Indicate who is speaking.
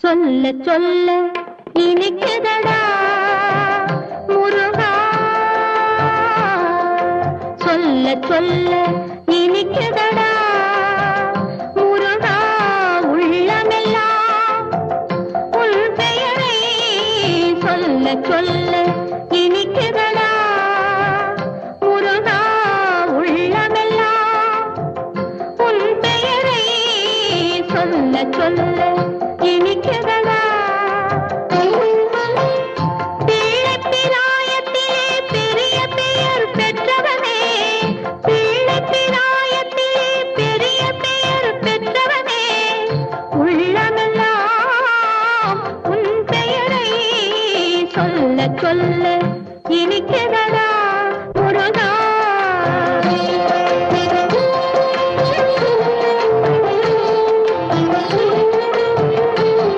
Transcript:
Speaker 1: சொல்ல சொல்ல இனிக்குதடா முருகா, சொல்ல சொல்ல இனிக்குதடா முருகா. உள்ளமெல்லாம் உன் பெயரை சொல்ல சொல்ல இனிக்குதடா முருகா. உள்ளமெல்லாம் உன் பெயரை சொல்ல சொல்ல இனிக்குதடா. பிள்ளைப்பிராயத்திலே பெரிய பெயர் பெற்றவனே, பிள்ளைப்பிராயத்திலே பெரிய பெயர் பெற்றவனே, உள்ளமெல்லாம் உன் பெயரை சொல்ல சொல்ல இனிக்குதடா.